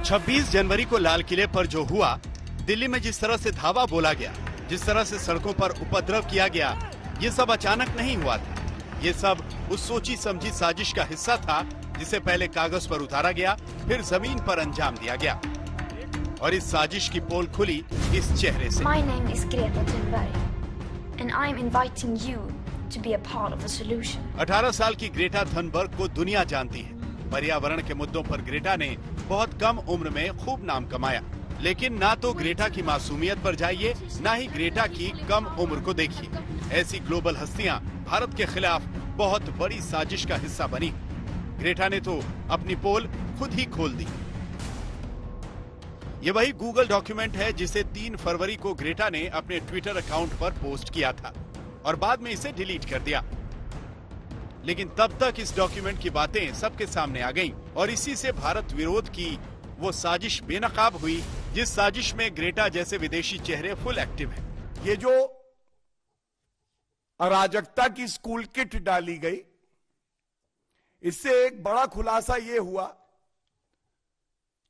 26 जनवरी को लाल किले पर जो हुआ, दिल्ली में जिस तरह से धावा बोला गया, जिस तरह से सड़कों पर उपद्रव किया गया, ये सब अचानक नहीं हुआ था। ये सब उस सोची समझी साजिश का हिस्सा था जिसे पहले कागज पर उतारा गया, फिर जमीन पर अंजाम दिया गया। और इस साजिश की पोल खुली इस चेहरे से। My name is Greta Thunberg, and I'm inviting you to be a part of the solution. 18 साल की ग्रेटा थनबर्ग को दुनिया जानती है। पर्यावरण के मुद्दों पर ग्रेटा ने बहुत कम उम्र में खूब नाम कमाया, लेकिन ना तो ग्रेटा की मासूमियत पर जाइए, ना ही ग्रेटा की कम उम्र को देखिए। ऐसी ग्लोबल हस्तियां भारत के खिलाफ बहुत बड़ी साजिश का हिस्सा बनी। ग्रेटा ने तो अपनी पोल खुद ही खोल दी। ये वही गूगल डॉक्यूमेंट है जिसे 3 फरवरी को ग्रेटा ने अपने ट्विटर अकाउंट पर पोस्ट किया था और बाद में इसे डिलीट कर दिया। लेकिन तब तक इस डॉक्यूमेंट की बातें सबके सामने आ गईं और इसी से भारत विरोध की वो साजिश बेनकाब हुई, जिस साजिश में ग्रेटा जैसे विदेशी चेहरे फुल एक्टिव हैं। ये जो अराजकता की स्कूल किट डाली गई, इससे एक बड़ा खुलासा ये हुआ,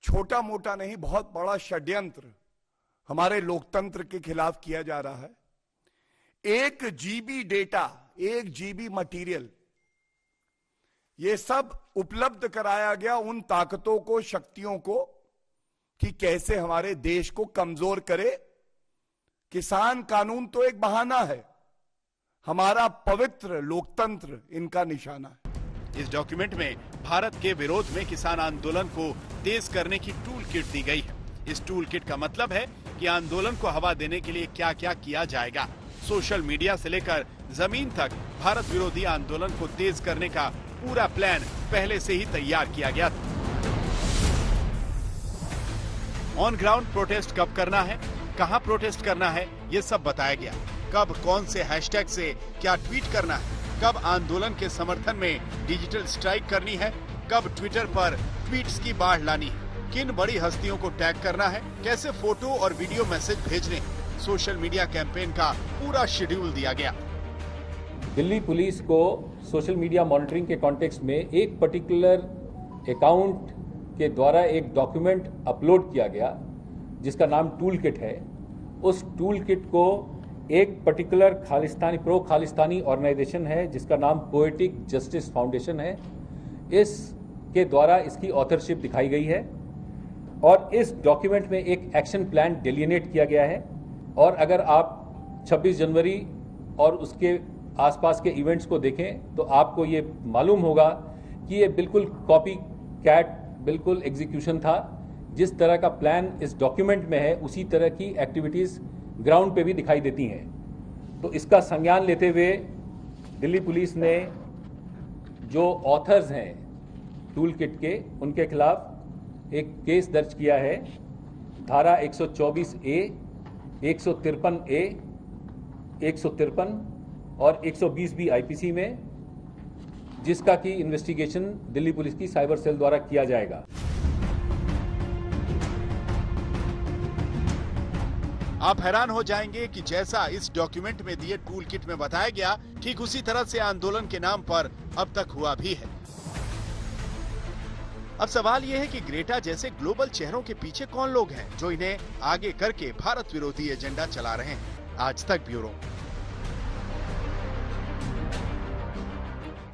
छोटा मोटा नहीं, बहुत बड़ा षड्यंत्र हमारे लोकतंत्र के खिलाफ किया जा रहा है। 1 GB डेटा, 1 GB मटेरियल, ये सब उपलब्ध कराया गया उन ताकतों को, शक्तियों को, कि कैसे हमारे देश को कमजोर करे। किसान कानून तो एक बहाना है, हमारा पवित्र लोकतंत्र इनका निशाना है। इस डॉक्यूमेंट में भारत के विरोध में किसान आंदोलन को तेज करने की टूल किट दी गई है। इस टूल किट का मतलब है कि आंदोलन को हवा देने के लिए क्या क्या किया जाएगा। सोशल मीडिया से लेकर जमीन तक भारत विरोधी आंदोलन को तेज करने का पूरा प्लान पहले से ही तैयार किया गया था। ऑन ग्राउंड प्रोटेस्ट कब करना है, कहां प्रोटेस्ट करना है, ये सब बताया गया। कब कौन से हैशटैग से क्या ट्वीट करना है, कब आंदोलन के समर्थन में डिजिटल स्ट्राइक करनी है, कब ट्विटर पर ट्वीट्स की बाढ़ लानी है, किन बड़ी हस्तियों को टैग करना है, कैसे फोटो और वीडियो मैसेज भेजने हैं। सोशल मीडिया कैंपेन का पूरा शेड्यूल दिया गया। दिल्ली पुलिस को सोशल मीडिया मॉनिटरिंग के कॉन्टेक्स्ट में एक पर्टिकुलर अकाउंट के द्वारा एक डॉक्यूमेंट अपलोड किया गया जिसका नाम टूल किट है। उस टूल किट को एक particular Khalistani, pro Khalistani organisation है जिसका नाम पोएटिक जस्टिस फाउंडेशन है, इसके द्वारा इसकी ऑथरशिप दिखाई गई है और इस डॉक्यूमेंट में एक एक्शन प्लान डिलिनेट किया गया है। और अगर आप 26 जनवरी और उसके आसपास के इवेंट्स को देखें तो आपको ये मालूम होगा कि ये बिल्कुल कॉपी कैट, बिल्कुल एग्जीक्यूशन था। जिस तरह का प्लान इस डॉक्यूमेंट में है उसी तरह की एक्टिविटीज ग्राउंड पे भी दिखाई देती हैं। तो इसका संज्ञान लेते हुए दिल्ली पुलिस ने जो ऑथर्स हैं टूल किट के, उनके खिलाफ एक केस दर्ज किया है। धारा 124A, 153A, 153 और 120B IPC में, जिसका की इन्वेस्टिगेशन दिल्ली पुलिस की साइबर सेल द्वारा किया जाएगा। आप हैरान हो जाएंगे कि जैसा इस डॉक्यूमेंट में दिए टूल किट में बताया गया, ठीक उसी तरह से आंदोलन के नाम पर अब तक हुआ भी है। अब सवाल यह है कि ग्रेटा जैसे ग्लोबल चेहरों के पीछे कौन लोग हैं जो इन्हें आगे करके भारत विरोधी एजेंडा चला रहे हैं। आज तक ब्यूरो।